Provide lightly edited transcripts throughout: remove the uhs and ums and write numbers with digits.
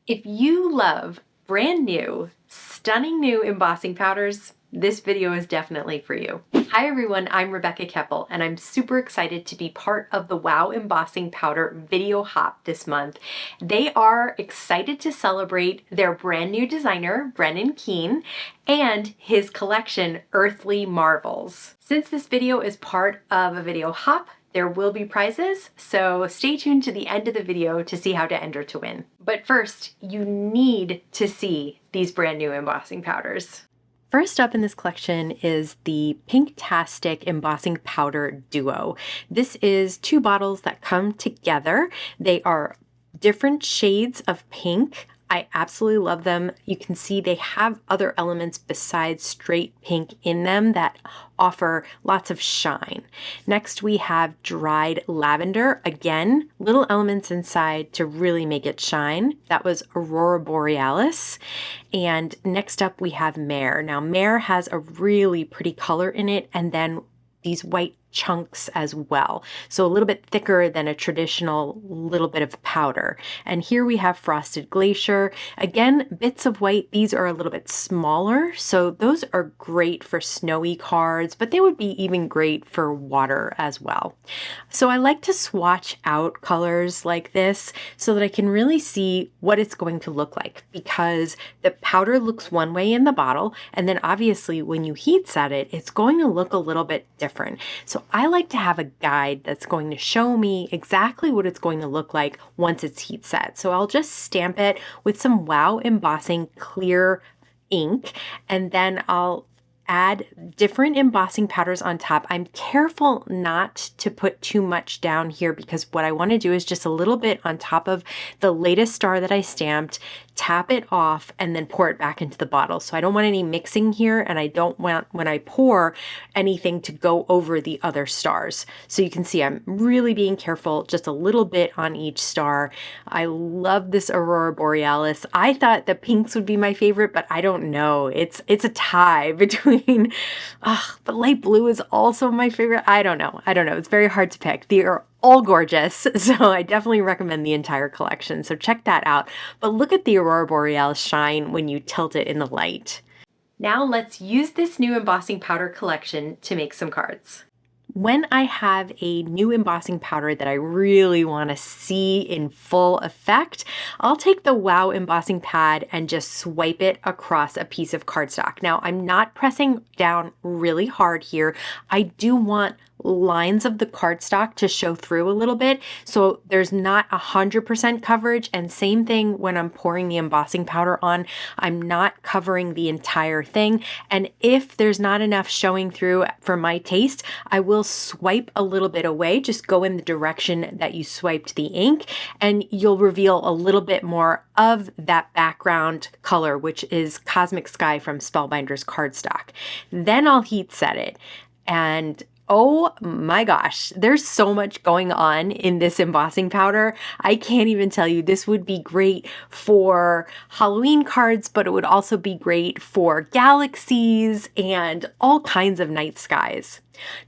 If you love brand new, stunning new embossing powders, this video is definitely for you. Hi everyone, I'm Rebecca Keppel, and I'm super excited to be part of the Wow Embossing Powder video hop this month. They are excited to celebrate their brand new designer, Brennan Keane, and his collection, Earthly Marvels. Since this video is part of a video hop, there will be prizes, so stay tuned to the end of the video to see how to enter to win. But first, you need to see these brand new embossing powders. First up in this collection is the Pinktastic Embossing Powder Duo. This is two bottles that come together. They are different shades of pink. I absolutely love them. You can see they have other elements besides straight pink in them that offer lots of shine. Next we have dried lavender. Again, little elements inside to really make it shine. That was Aurora Borealis. And next up we have Mare. Now Mare has a really pretty color in it, and then these white chunks as well. So a little bit thicker than a traditional little bit of powder. And here we have Frosted Glacier. Again, bits of white. These are a little bit smaller. So those are great for snowy cards, but they would be even great for water as well. So I like to swatch out colors like this so that I can really see what it's going to look like, because the powder looks one way in the bottle, and then obviously when you heat set it, it's going to look a little bit different. So I like to have a guide that's going to show me exactly what it's going to look like once it's heat set. So I'll just stamp it with some Wow Embossing clear ink, and then I'll add different embossing powders on top. I'm careful not to put too much down here, because what I want to do is just a little bit on top of the latest star that I stamped, tap it off, and then pour it back into the bottle. So I don't want any mixing here, and I don't want, when I pour, anything to go over the other stars. So you can see I'm really being careful, just a little bit on each star. I love this Aurora Borealis. I thought the pinks would be my favorite, but I don't know. It's a tie between, but light blue is also my favorite. I don't know. It's very hard to pick. They are all gorgeous, so I definitely recommend the entire collection. So check that out. But look at the Aurora Borealis shine when you tilt it in the light. Now let's use this new embossing powder collection to make some cards. When I have a new embossing powder that I really want to see in full effect, I'll take the Wow embossing pad and just swipe it across a piece of cardstock. Now, I'm not pressing down really hard here. I do want lines of the cardstock to show through a little bit, so there's not 100% coverage. And same thing when I'm pouring the embossing powder on, I'm not covering the entire thing. And if there's not enough showing through for my taste, I will swipe a little bit away. Just go in the direction that you swiped the ink, and you'll reveal a little bit more of that background color, which is Cosmic Sky from Spellbinder's cardstock. Then I'll heat set it, and oh my gosh, there's so much going on in this embossing powder. I can't even tell you. This would be great for Halloween cards, but it would also be great for galaxies and all kinds of night skies.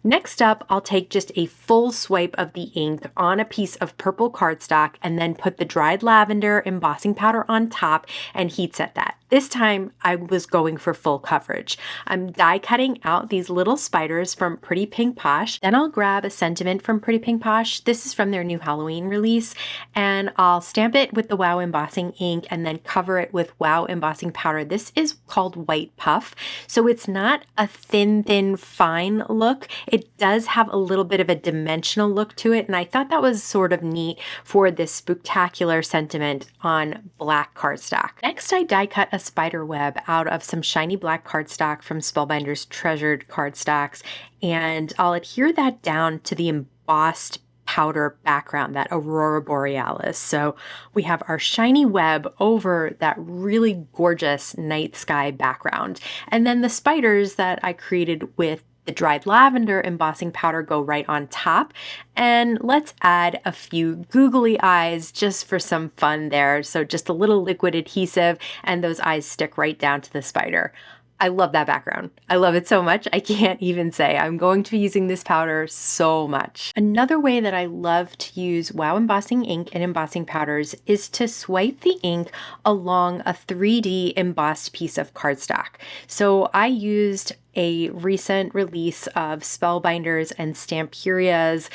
Next up, I'll take just a full swipe of the ink on a piece of purple cardstock and then put the dried lavender embossing powder on top and heat set that. This time I was going for full coverage. I'm die cutting out these little spiders from Pretty Pink Posh. Then I'll grab a sentiment from Pretty Pink Posh. This is from their new Halloween release, and I'll stamp it with the Wow embossing ink and then cover it with Wow embossing powder. This is called White Puff, so it's not a thin, fine look. It does have a little bit of a dimensional look to it, and I thought that was sort of neat for this spooktacular sentiment on black cardstock. Next, I die cut a spider web out of some shiny black cardstock from Spellbinder's treasured cardstocks, and I'll adhere that down to the embossed powder background, that Aurora Borealis. So we have our shiny web over that really gorgeous night sky background. And then the spiders that I created with the dried lavender embossing powder go right on top. And let's add a few googly eyes just for some fun there. So just a little liquid adhesive, and those eyes stick right down to the spider. I love that background. I love it so much. I can't even say. I'm going to be using this powder so much. Another way that I love to use Wow Embossing ink and embossing powders is to swipe the ink along a 3D embossed piece of cardstock. So I used a recent release of Spellbinders and Stampuria's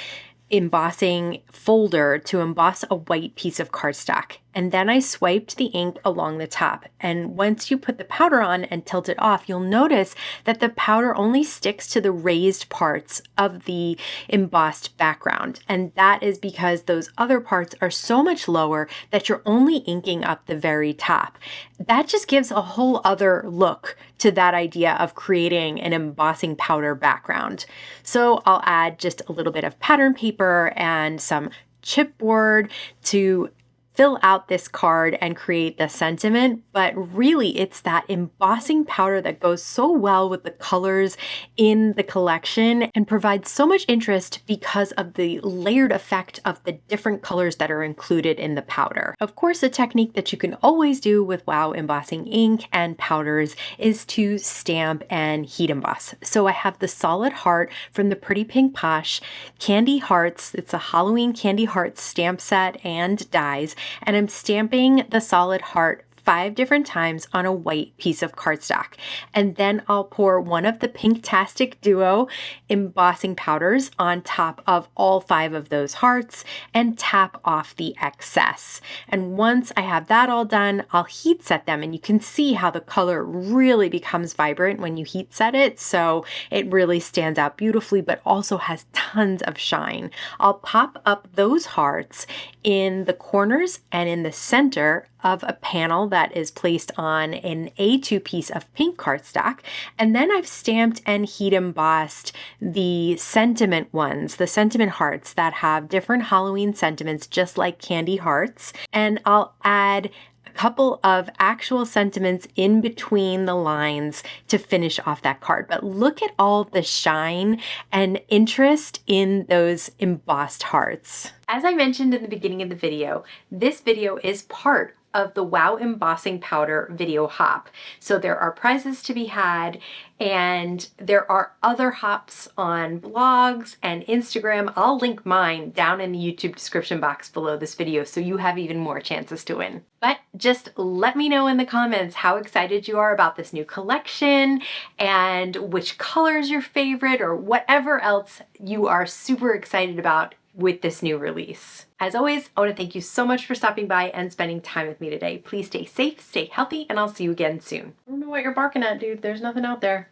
embossing folder to emboss a white piece of cardstock. And then I swiped the ink along the top. And once you put the powder on and tilt it off, you'll notice that the powder only sticks to the raised parts of the embossed background. And that is because those other parts are so much lower that you're only inking up the very top. That just gives a whole other look to that idea of creating an embossing powder background. So I'll add just a little bit of pattern paper and some chipboard to fill out this card and create the sentiment, but really it's that embossing powder that goes so well with the colors in the collection and provides so much interest because of the layered effect of the different colors that are included in the powder. Of course, a technique that you can always do with Wow Embossing ink and powders is to stamp and heat emboss. So I have the solid heart from the Pretty Pink Posh, Candy Hearts, it's a Halloween Candy Hearts stamp set and dies, and I'm stamping the solid heart 5 different times on a white piece of cardstock. And then I'll pour one of the Pinktastic Duo embossing powders on top of all 5 of those hearts and tap off the excess. And once I have that all done, I'll heat set them, and you can see how the color really becomes vibrant when you heat set it. So it really stands out beautifully, but also has tons of shine. I'll pop up those hearts in the corners and in the center of a panel that is placed on an A2 piece of pink cardstock. And then I've stamped and heat embossed the sentiment ones, the sentiment hearts that have different Halloween sentiments, just like candy hearts. And I'll add a couple of actual sentiments in between the lines to finish off that card. But look at all the shine and interest in those embossed hearts. As I mentioned in the beginning of the video, this video is part of the Wow Embossing Powder video hop. So there are prizes to be had, and there are other hops on blogs and Instagram. I'll link mine down in the YouTube description box below this video so you have even more chances to win. But just let me know in the comments how excited you are about this new collection and which color is your favorite or whatever else you are super excited about with this new release. As always, I want to thank you so much for stopping by and spending time with me today. Please stay safe, stay healthy, and I'll see you again soon. I don't know what you're barking at, dude. There's nothing out there.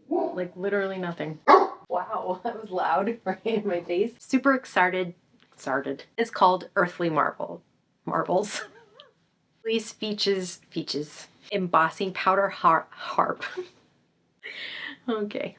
Like literally nothing. Wow, that was loud right in my face. Super excited. It's called Earthly Marbles. Release features embossing powder harp. Okay.